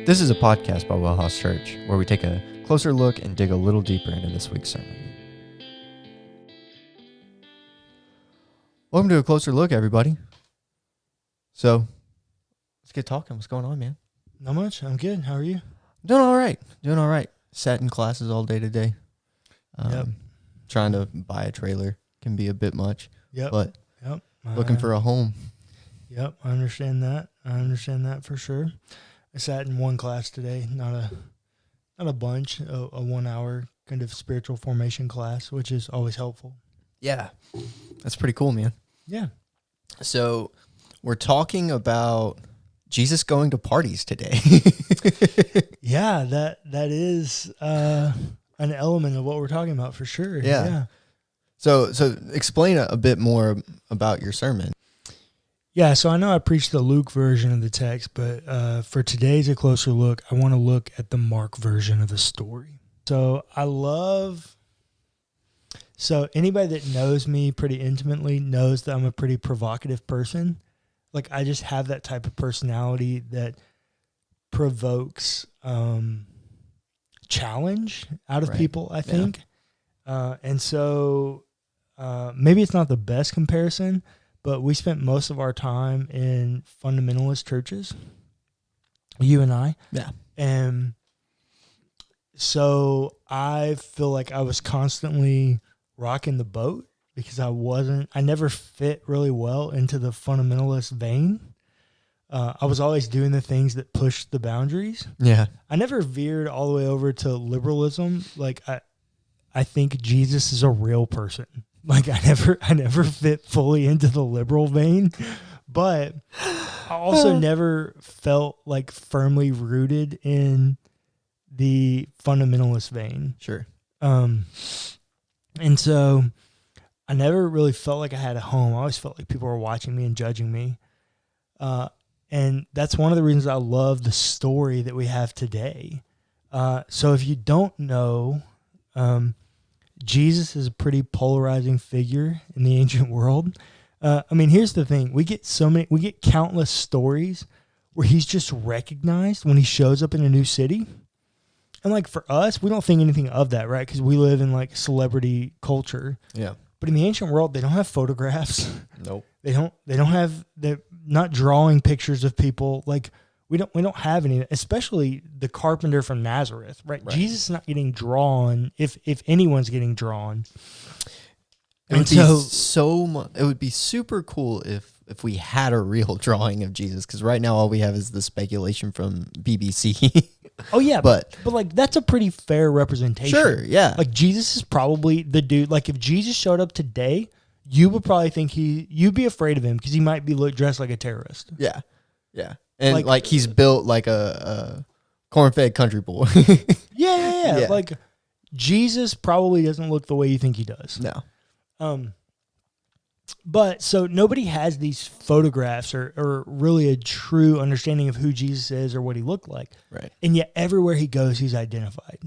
This is a podcast by Well House Church, where we take a closer look and dig a little deeper into this week's sermon. Welcome to a closer look, everybody. So, let's get talking. What's going on, man? Not much. I'm good. How are you? Doing all right. Sat in classes all day today. Trying to buy a trailer can be a bit much. But looking for a home. Yep, I understand that for sure. I sat in one class today, not a bunch, a 1 hour kind of spiritual formation class, which is always helpful. Yeah, that's pretty cool, man. Yeah. So we're talking about Jesus going to parties today. Yeah, that is an element of what we're talking about for sure. Yeah. So explain a bit more about your sermon. Yeah, so I know I preached the Luke version of the text, but for today's A Closer Look, I want to look at the Mark version of the story. So anybody that knows me pretty intimately knows that I'm a pretty provocative person. Like, I just have that type of personality that provokes challenge out of people, I think. Yeah. And so maybe it's not the best comparison, but we spent most of our time in fundamentalist churches, you and I. Yeah. And so I feel like I was constantly rocking the boat because I never fit really well into the fundamentalist vein. I was always doing the things that pushed the boundaries. Yeah. I never veered all the way over to liberalism. Like, I think Jesus is a real person. Like, I never fit fully into the liberal vein, but I also never felt like firmly rooted in the fundamentalist vein. Sure. And so I never really felt like I had a home. I always felt like people were watching me and judging me. And that's one of the reasons I love the story that we have today. So if you don't know, Jesus is a pretty polarizing figure in the ancient world. Here's the thing. We get countless stories where he's just recognized when he shows up in a new city. And like, for us, we don't think anything of that, right? Because we live in like celebrity culture. Yeah. But in the ancient world, they don't have photographs. Nope. They're not drawing pictures of people. Like, we don't have any, especially the carpenter from Nazareth, right? Jesus is not getting drawn, if anyone's getting drawn. It would be super cool if we had a real drawing of Jesus, because right now all we have is the speculation from BBC. Oh yeah, but like, that's a pretty fair representation. Sure, yeah. Like, Jesus is probably the dude. Like, if Jesus showed up today, you would probably think you'd be afraid of him because he might be dressed like a terrorist. Yeah, yeah. And like he's built like a corn-fed country boy. Yeah. Like, Jesus probably doesn't look the way you think he does. No. But so nobody has these photographs or really a true understanding of who Jesus is or what he looked like. Right. And yet everywhere he goes, he's identified.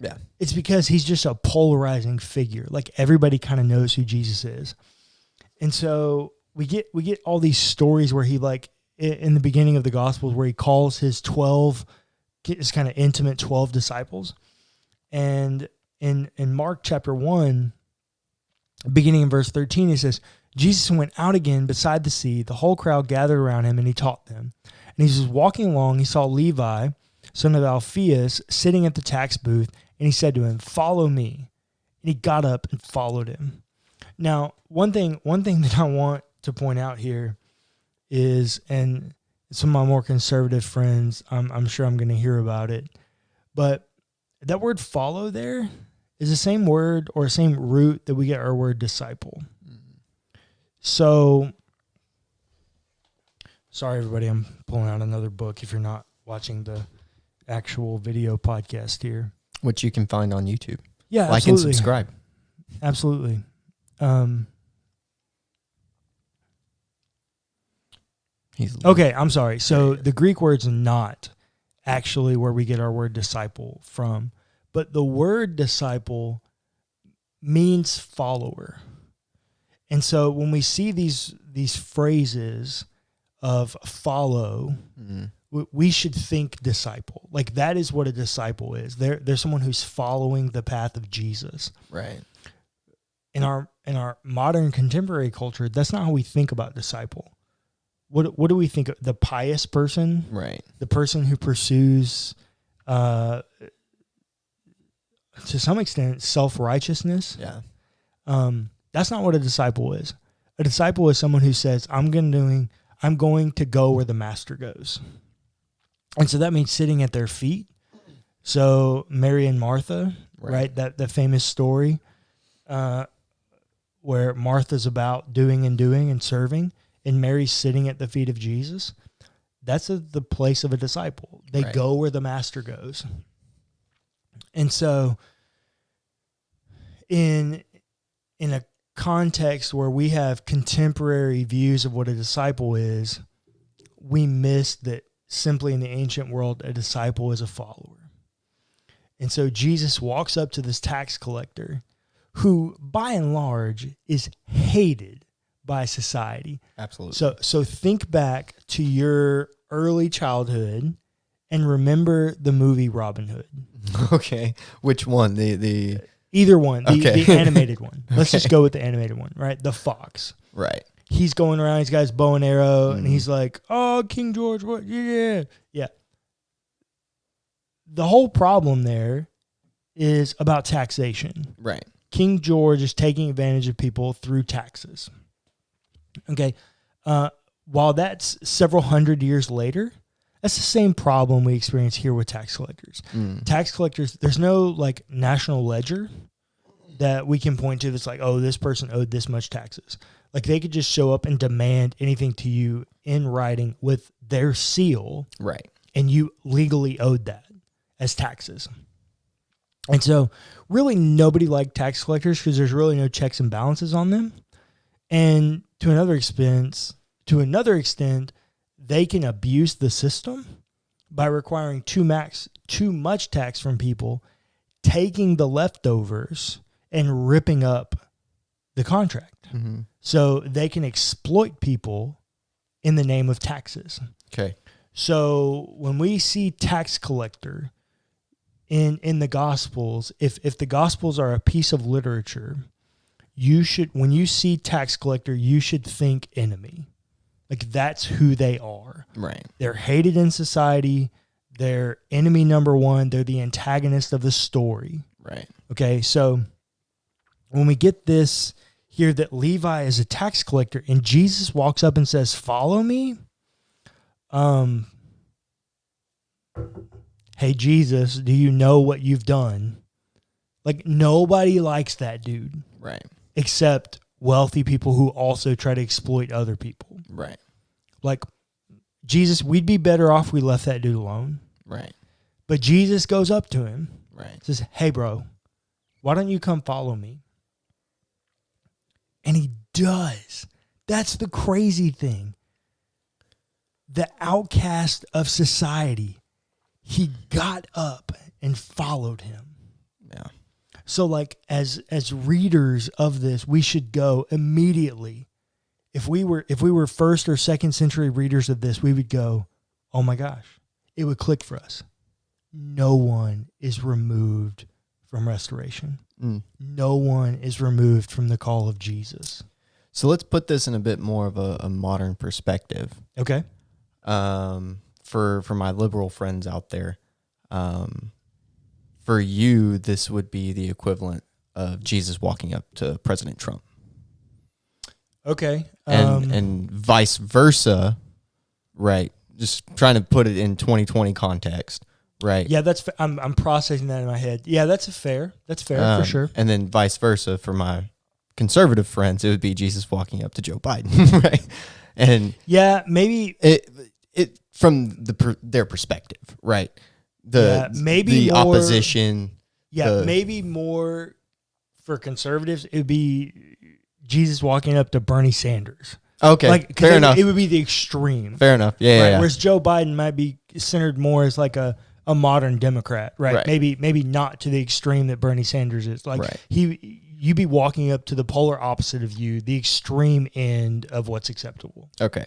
Yeah. It's because he's just a polarizing figure. Like, everybody kind of knows who Jesus is. And so we get all these stories where he, like, in the beginning of the Gospels, where he calls his kind of intimate 12 disciples. And in Mark chapter 1, beginning in verse 13, he says, Jesus went out again beside the sea. The whole crowd gathered around him, and he taught them. And he was walking along. He saw Levi, son of Alphaeus, sitting at the tax booth, and he said to him, "Follow me." And he got up and followed him. Now, one thing that I want to point out here is, and some of my more conservative friends, I'm sure I'm going to hear about it, but that word "follow" there is the same word or same root that we get our word "disciple." So, sorry everybody, I'm pulling out another book if you're not watching the actual video podcast here, which you can find on YouTube. Yeah, like absolutely. and subscribe. Absolutely. Okay, I'm sorry. So the Greek word's not actually where we get our word disciple from, but the word disciple means follower. And so when we see these phrases of follow, we should think disciple. Like that is what a disciple is. They're someone who's following the path of Jesus. Right. In our modern contemporary culture, that's not how we think about disciple. What do we think of? The pious person? Right. The person who pursues, to some extent, self-righteousness. Yeah. That's not what a disciple is. A disciple is someone who says, I'm going to go where the master goes. And so that means sitting at their feet. So Mary and Martha, right? That famous story where Martha's about doing and serving, and Mary's sitting at the feet of Jesus. That's the place of a disciple. They go where the master goes. And so in a context where we have contemporary views of what a disciple is, we miss that simply in the ancient world, a disciple is a follower. And so Jesus walks up to this tax collector who, by and large, is hated by society. Absolutely. So think back to your early childhood and remember the movie Robin Hood. Okay. Which one? The Either one, the animated one. Let's just go with the animated one, right? The fox. Right. He's going around, he's got his bow and arrow, and he's like, oh, King George, what? Yeah. The whole problem there is about taxation. Right. King George is taking advantage of people through taxes. Okay. While that's several hundred years later, that's the same problem we experience here with tax collectors. Tax collectors, there's no like national ledger that we can point to that's like, oh, this person owed this much taxes. Like they could just show up and demand anything to you in writing with their seal. Right. And you legally owed that as taxes. And so really nobody liked tax collectors because there's really no checks and balances on them. And to another extent, they can abuse the system by requiring too much tax from people, taking the leftovers and ripping up the contract. Mm-hmm. So they can exploit people in the name of taxes. Okay. So when we see tax collector in the Gospels, if the Gospels are a piece of literature, when you see tax collector, you should think enemy. Like that's who they are. Right. They're hated in society. They're enemy number one. They're the antagonist of the story. Right. Okay. So when we get this here that Levi is a tax collector and Jesus walks up and says, follow me. Hey, Jesus, do you know what you've done? Like nobody likes that dude. Right. Except wealthy people who also try to exploit other people. Right. Like, Jesus, we'd be better off if we left that dude alone. Right. But Jesus goes up to him. Right. Says, hey, bro, why don't you come follow me? And he does. That's the crazy thing. The outcast of society, he got up and followed him. Yeah. So like as readers of this, we should go immediately. If we were first or second century readers of this, we would go, oh my gosh, it would click for us. No one is removed from restoration. No one is removed from the call of Jesus. So let's put this in a bit more of a modern perspective. Okay. For my liberal friends out there, for you, this would be the equivalent of Jesus walking up to President Trump. Okay. And vice versa, right? Just trying to put it in 2020 context, right? Yeah, I'm processing that in my head. Yeah, that's fair for sure. And then vice versa for my conservative friends, it would be Jesus walking up to Joe Biden, right? And yeah, maybe it from their perspective, right? Maybe the more, opposition. Yeah, maybe more for conservatives, it would be Jesus walking up to Bernie Sanders. Okay, fair enough. It would be the extreme. Fair enough. Yeah, right? Yeah. Whereas Joe Biden might be centered more as like a modern Democrat, right? Maybe not to the extreme that Bernie Sanders is. Like you'd be walking up to the polar opposite of you, the extreme end of what's acceptable. Okay.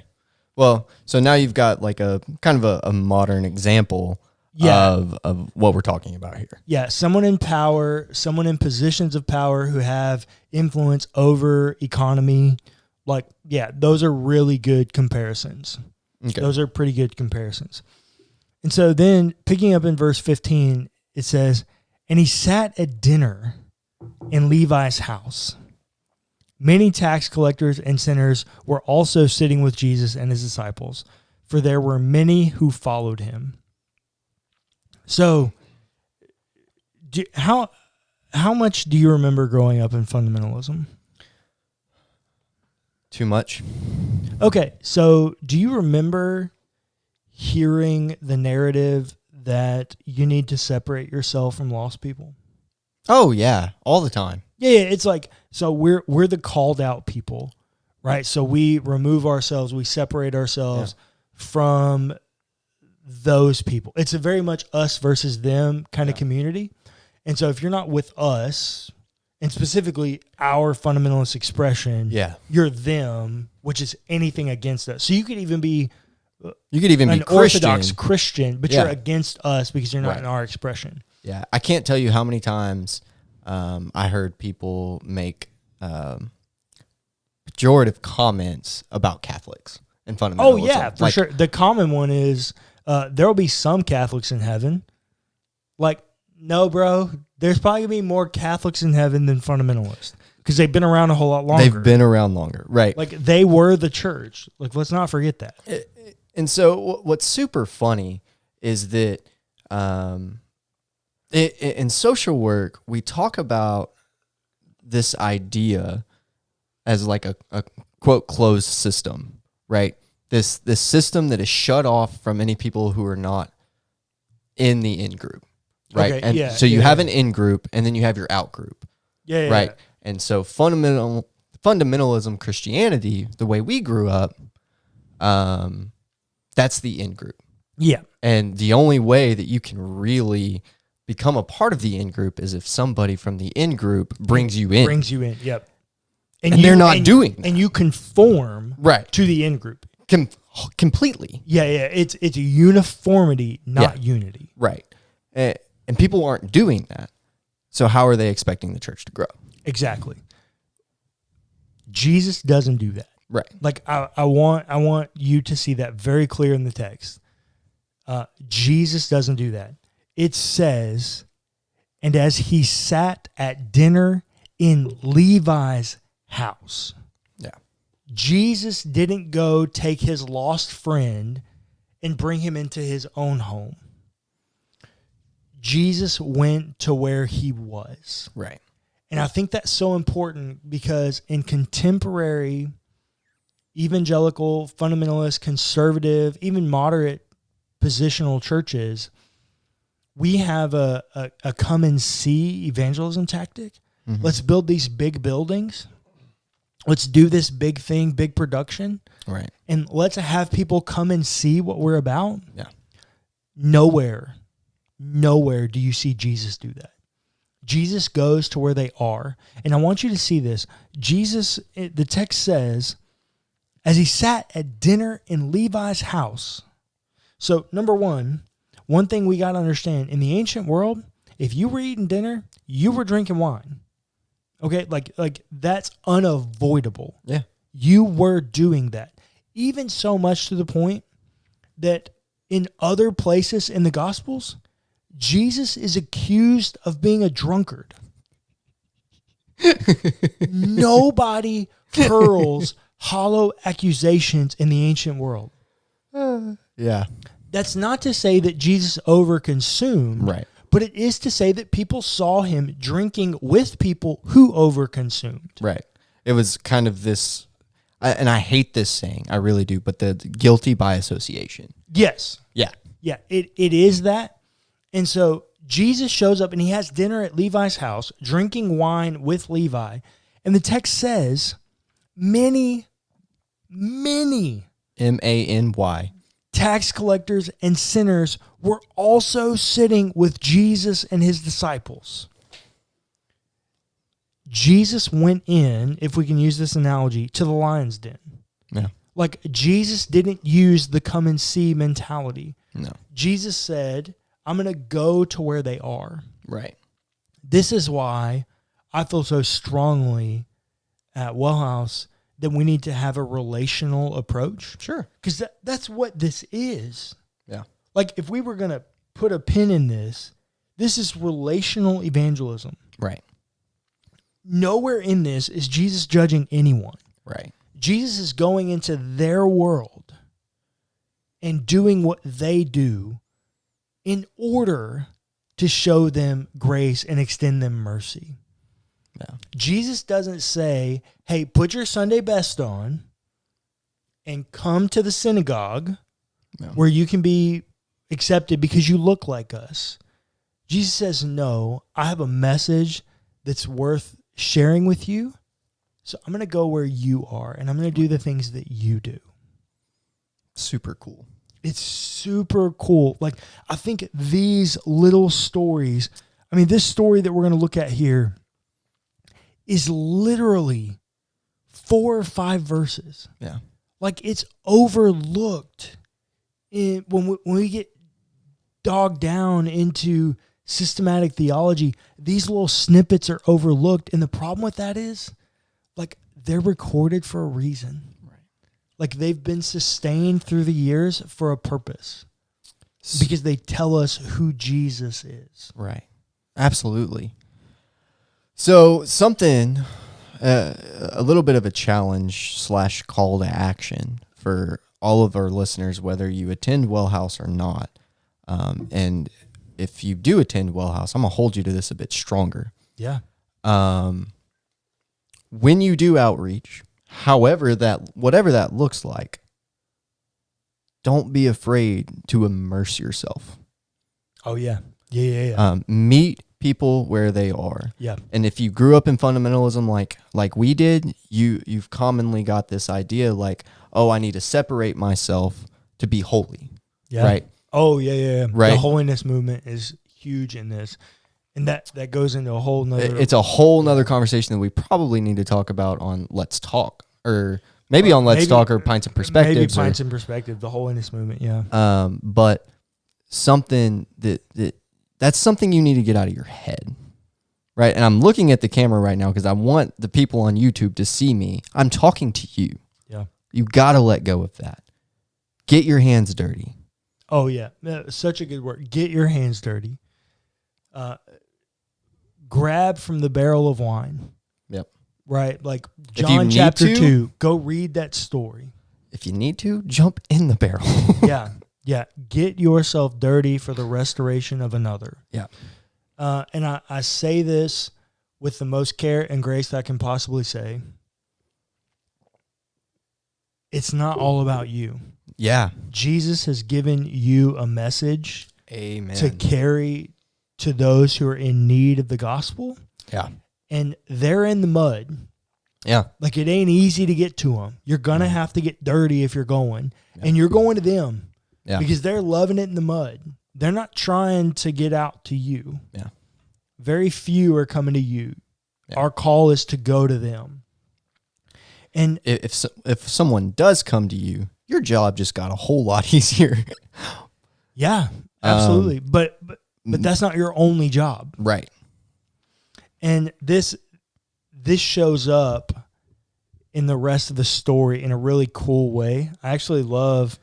Well, so now you've got like a kind of a modern example of what we're talking about here. Yeah, someone in power, someone in positions of power who have influence over economy. Like, yeah, those are really good comparisons. Okay. Those are pretty good comparisons. And so then picking up in verse 15, it says, "And he sat at dinner in Levi's house. Many tax collectors and sinners were also sitting with Jesus and his disciples, for there were many who followed him." So, how much do you remember growing up in fundamentalism? Too much. Okay, so do you remember hearing the narrative that you need to separate yourself from lost people? Oh yeah, all the time. Yeah, it's like, so we're the called out people, right? So we remove ourselves, we separate ourselves from those people. It's a very much us versus them kind of community. And so if you're not with us, and specifically our fundamentalist expression, you're them, which is anything against us. So you could even be an Orthodox Christian, but you're against us because you're not in our expression. Yeah, I can't tell you how many times I heard people make pejorative comments about Catholics and fundamentalism. Oh yeah, for sure. The common one is there will be some Catholics in heaven. Like, no, bro, there's probably going to be more Catholics in heaven than fundamentalists because they've been around a whole lot longer. They've been around longer, right. Like, they were the church. Like, let's not forget that. And so what's super funny is that in social work, we talk about this idea as like a quote closed system, right? This system that is shut off from any people who are not in the in group, right? Okay, and so you have an in group, and then you have your out group, right? Yeah. And so fundamentalism Christianity, the way we grew up, that's the in group. Yeah. And the only way that you can really become a part of the in group is if somebody from the in group brings you in. Yep. And they're not doing that. And you conform to the in group. Completely. Yeah. It's a uniformity, not unity. Right. And people aren't doing that. So how are they expecting the church to grow? Exactly. Jesus doesn't do that. Right. Like, I want you to see that very clear in the text. Jesus doesn't do that. It says, "And as he sat at dinner in Levi's house." Yeah. Jesus didn't go take his lost friend and bring him into his own home. Jesus went to where he was. Right. And I think that's so important because in contemporary evangelical, fundamentalist, conservative, even moderate positional churches, we have a come and see evangelism tactic. Mm-hmm. Let's build these big buildings. Let's do this big thing, big production. Right. And let's have people come and see what we're about. Yeah. Nowhere do you see Jesus do that. Jesus goes to where they are. And I want you to see this. Jesus, the text says, as he sat at dinner in Levi's house. So, number one thing we got to understand, in the ancient world, if you were eating dinner, you were drinking wine. Okay? Like that's unavoidable. Yeah. You were doing that. Even so much to the point that in other places in the Gospels, Jesus is accused of being a drunkard. Nobody hurls hollow accusations in the ancient world. Yeah. That's not to say that Jesus overconsumed, right? But it is to say that people saw him drinking with people who overconsumed. Right. It was kind of this, and I hate this saying, I really do, but the guilty by association. Yes. Yeah. Yeah, it is that. And so Jesus shows up and he has dinner at Levi's house, drinking wine with Levi. And the text says, many M-A-N-Y tax collectors and sinners were also sitting with Jesus and his disciples. Jesus went in, if we can use this analogy, to the lion's den. Yeah. Like, Jesus didn't use the come and see mentality. No. Jesus said, I'm going to go to where they are. Right. This is why I feel so strongly at Wellhouse that we need to have a relational approach. Sure. Because that's what this is. Yeah. Like, if we were going to put a pin in this, this is relational evangelism. Right. Nowhere in this is Jesus judging anyone. Right. Jesus is going into their world and doing what they do in order to show them grace and extend them mercy. Yeah. Jesus doesn't say, hey, put your Sunday best on and come to the synagogue where you can be accepted because you look like us. Jesus says, no, I have a message that's worth sharing with you. So I'm going to go where you are, and I'm going to do the things that you do. Super cool. It's super cool. Like, I think these little stories, I mean, this story that we're going to look at here is literally 4 or 5 verses. Yeah. Like, it's overlooked when we get dogged down into systematic theology. These little snippets are overlooked, and the problem with that is, like, they're recorded for a reason. Right. Like, they've been sustained through the years for a purpose because they tell us who Jesus is. Right. Absolutely. So something, a little bit of a challenge / call to action for all of our listeners, whether you attend Wellhouse or not. And if you do attend Wellhouse, I'm going to hold you to this a bit stronger. Yeah. When you do outreach, whatever that looks like, don't be afraid to immerse yourself. Oh, yeah. Yeah. Meet people where they are. Yeah. And if you grew up in fundamentalism like we did, you've commonly got this idea like, oh, I need to separate myself to be holy. Yeah. Right. Oh, yeah. Right. The holiness movement is huge in this. And that goes into a whole nother... It's a whole nother conversation that we probably need to talk about on Let's Talk, or maybe on Let's Talk or Pints and Perspectives. Maybe Pints and Perspective, the holiness movement, yeah. But something that's something you need to get out of your head, right? And I'm looking at the camera right now because I want the people on YouTube to see me. I'm talking to you. Yeah. You got to let go of that. Get your hands dirty. Oh, yeah. Such a good word. Get your hands dirty. Grab from the barrel of wine. Yep. Right? Like John chapter 2. Go read that story. If you need to, jump in the barrel. Yeah. Get yourself dirty for the restoration of another. Yeah. And I say this with the most care and grace that I can possibly say. It's not all about you. Yeah. Jesus has given you a message Amen. to carry to those who are in need of the gospel. Yeah. And they're in the mud. Yeah. Like, it ain't easy to get to them. You're going to have to get dirty if you're going. Yeah. And you're going to them. Yeah. Because they're loving it in the mud. They're not trying to get out to you. Yeah. Very few are coming to you. Yeah. Our call is to go to them. And if someone does come to you, your job just got a whole lot easier. Yeah, absolutely. But that's not your only job. Right. And this shows up in the rest of the story in a really cool way. I actually love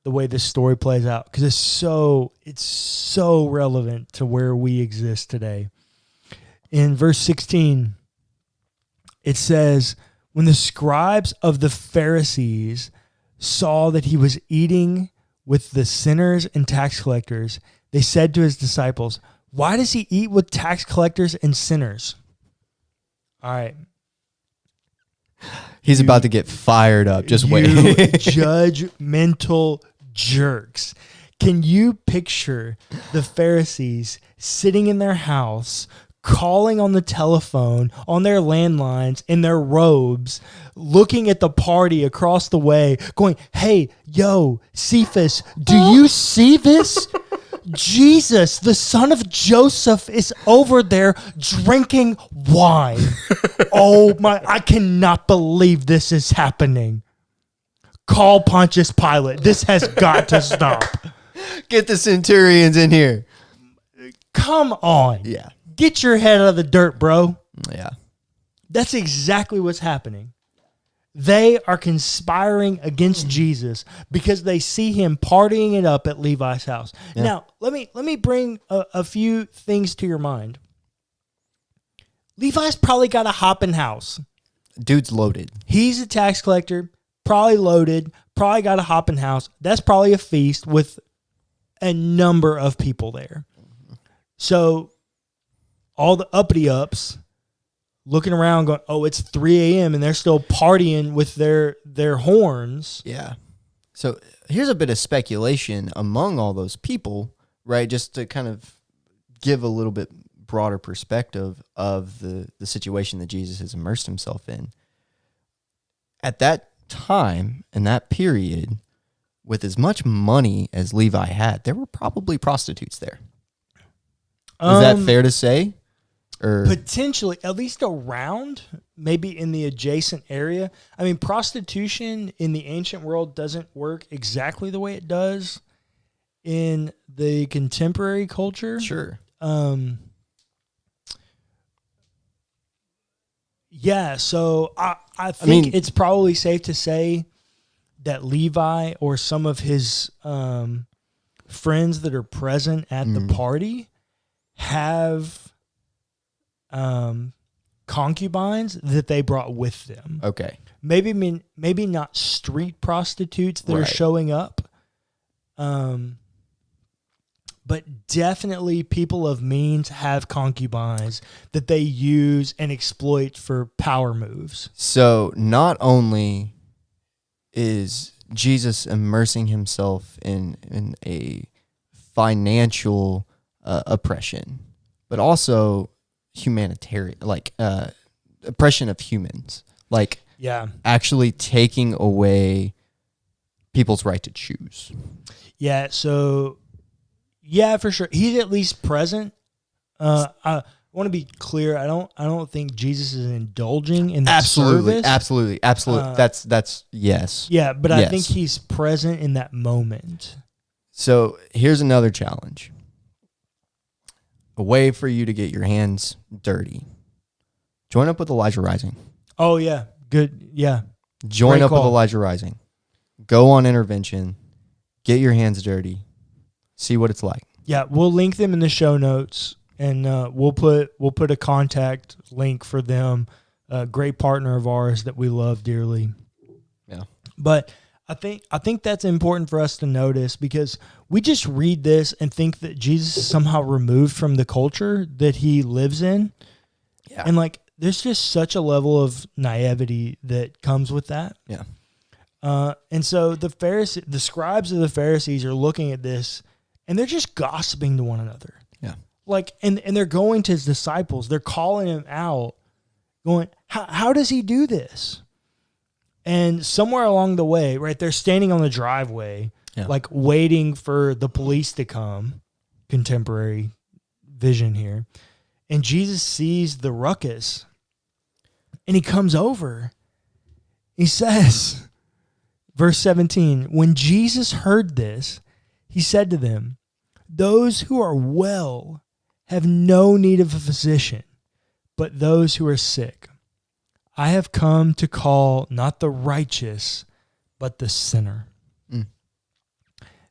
the way this story plays out because it's so relevant to where we exist today. In verse 16, it says, when the scribes of the Pharisees saw that he was eating with the sinners and tax collectors, they said to his disciples, why does he eat with tax collectors and sinners? All right. He's about to get fired up. Just wait. Judgmental jerks. Can you picture the Pharisees sitting in their house, calling on the telephone, on their landlines, in their robes, looking at the party across the way, going, hey, yo, Cephas, do you see this? Jesus, the son of Joseph, is over there drinking wine. Oh my, I cannot believe this is happening. Call Pontius Pilate. This has got to stop. Get the centurions in here. Come on. Yeah. Get your head out of the dirt, bro. Yeah. That's exactly what's happening. They are conspiring against Jesus because they see him partying it up at Levi's house. Yeah. Now, let me bring a few things to your mind. Levi's probably got a hopping house. Dude's loaded. He's a tax collector, probably loaded, probably got a hopping house. That's probably a feast with a number of people there. So all the uppity ups looking around going, oh, it's 3 a.m. and they're still partying with their horns. Yeah. So here's a bit of speculation among all those people, right? Just to kind of give a little bit broader perspective of the situation that Jesus has immersed himself in. At that time, in that period, with as much money as Levi had, there were probably prostitutes there. Is that fair to say? Or potentially, at least around, maybe in the adjacent area. I mean, prostitution in the ancient world doesn't work exactly the way it does in the contemporary culture. Sure. Yeah, so I think it's probably safe to say that Levi or some of his friends that are present at the party have concubines that they brought with them. Okay. Maybe not street prostitutes that are showing up, but definitely people of means have concubines that they use and exploit for power moves. So not only is Jesus immersing himself in a financial oppression, but also humanitarian, like oppression of humans, like actually taking away people's right to choose. Yeah, so yeah, for sure. He's at least present. I want to be clear. I don't think Jesus is indulging in that service. Absolutely. That's yes. Yeah, but I think he's present in that moment. So here's another challenge. A way for you to get your hands dirty. Join up with Elijah Rising. Oh, yeah. Good. Yeah. Join up with Elijah Rising. Go on intervention. Get your hands dirty. See what it's like. Yeah, we'll link them in the show notes, and we'll put a contact link for them. A great partner of ours that we love dearly. Yeah. But I think that's important for us to notice, because we just read this and think that Jesus is somehow removed from the culture that he lives in. Yeah. And like there's just such a level of naivety that comes with that. Yeah. And so the scribes of the Pharisees are looking at this and they're just gossiping to one another. Yeah. Like and they're going to his disciples, they're calling him out, going, how does he do this? And somewhere along the way, right, they're standing on the driveway, like waiting for the police to come. Contemporary vision here. And Jesus sees the ruckus. And he comes over. He says, verse 17, when Jesus heard this, he said to them, those who are well have no need of a physician, but those who are sick. I have come to call not the righteous, but the sinner. Mm.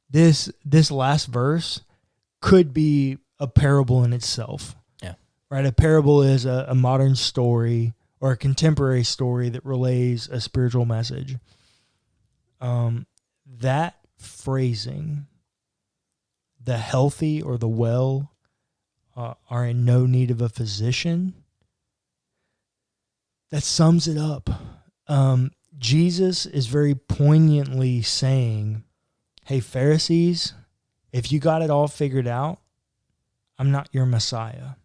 This last verse could be a parable in itself. Yeah. Right? A parable is a modern story or a contemporary story that relays a spiritual message. That phrasing, the healthy or the well are in no need of a physician, that sums it up. Jesus is very poignantly saying, hey, Pharisees, if you got it all figured out, I'm not your Messiah.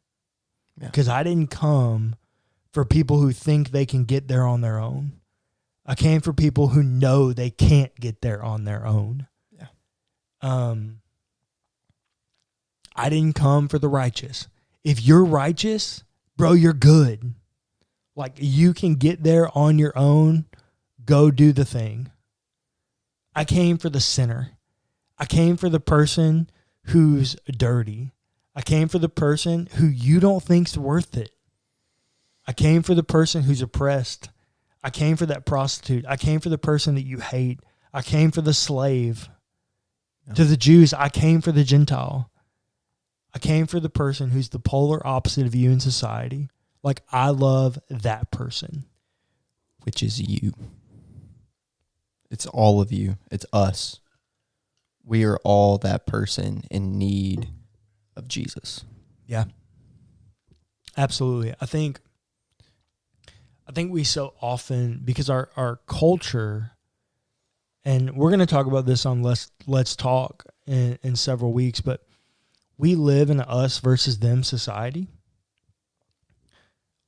Because I didn't come for people who think they can get there on their own. I came for people who know they can't get there on their own. Yeah. I didn't come for the righteous. If you're righteous, bro, you're good. Like, you can get there on your own. Go do the thing. I came for the sinner. I came for the person who's dirty. I came for the person who you don't think's worth it. I came for the person who's oppressed. I came for that prostitute. I came for the person that you hate. I came for the slave. Yeah. To the Jews, I came for the Gentile. I came for the person who's the polar opposite of you in society. Like, I love that person. Which is you. It's all of you. It's us. We are all that person in need of Jesus. Yeah. Absolutely. I think we so often, because our culture, and we're going to talk about this on Let's Talk in several weeks, but we live in an us versus them society.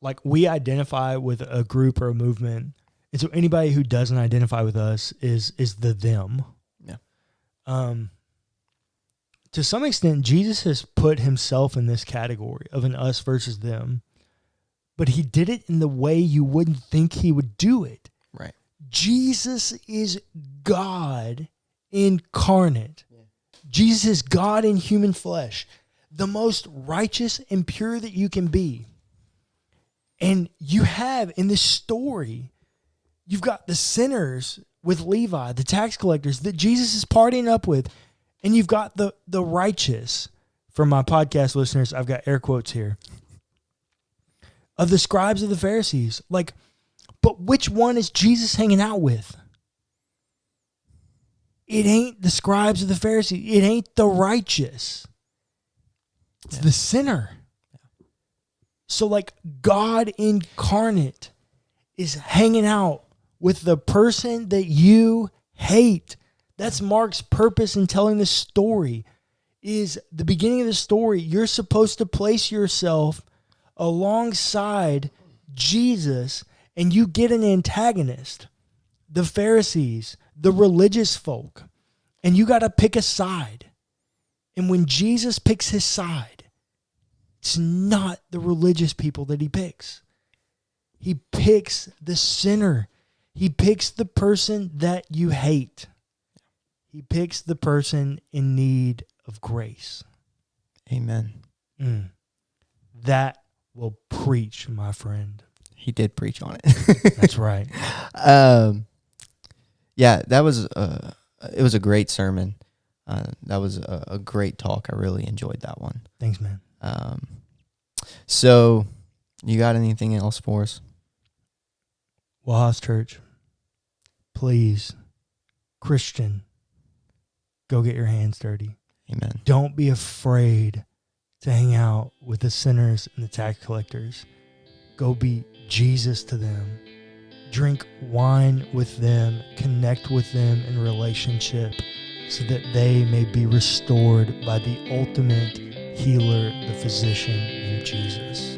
Like, we identify with a group or a movement, and so anybody who doesn't identify with us is the them. Yeah. To some extent, Jesus has put himself in this category of an us versus them, but he did it in the way you wouldn't think he would do it. Right. Jesus is God incarnate. Yeah. Jesus is God in human flesh, the most righteous and pure that you can be. And you have in this story, you've got the sinners with Levi, the tax collectors that Jesus is partying up with, and you've got the righteous. For my podcast listeners, I've got air quotes here. Of the scribes of the Pharisees. Like, but which one is Jesus hanging out with? It ain't the scribes of the Pharisees. It ain't the righteous. It's the sinner. So, like, God incarnate is hanging out with the person that you hate. That's Mark's purpose in telling this story. Is the beginning of the story, you're supposed to place yourself alongside Jesus, and you get an antagonist, the Pharisees, the religious folk, and you got to pick a side. And when Jesus picks his side, it's not the religious people that he picks. He picks the sinner. He picks the person that you hate. He picks the person in need of grace. Amen. That will preach, my friend. He did preach on it. That's right. Yeah, that was it was a great sermon. That was a great talk. I really enjoyed that one. Thanks, man. So you got anything else for us? Well, House Church, please, Christian, go get your hands dirty. Amen. Don't be afraid to hang out with the sinners and the tax collectors. Go be Jesus to them. Drink wine with them. Connect with them in relationship so that they may be restored by the ultimate healer, the physician, named Jesus.